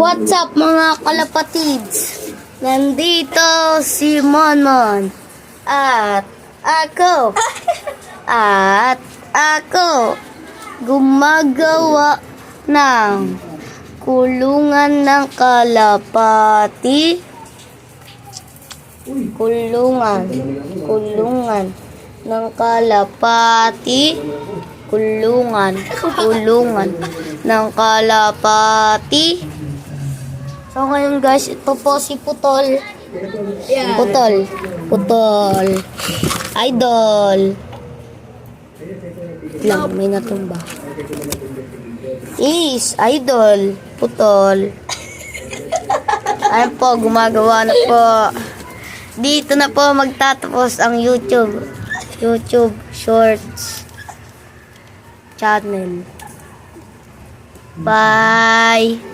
What's up mga kalapatids? Nandito si Monmon at ako gumagawa ng kulungan ng kalapati. Kulungan ng kalapati. Kulungan ng kalapati. So ngayon guys, ito po si Putol. Yeah. Putol. Idol. Lang, may natumba. Idol. Putol. Ayan po, gumagawa na po. Dito na po magtatapos ang YouTube Shorts channel. Bye!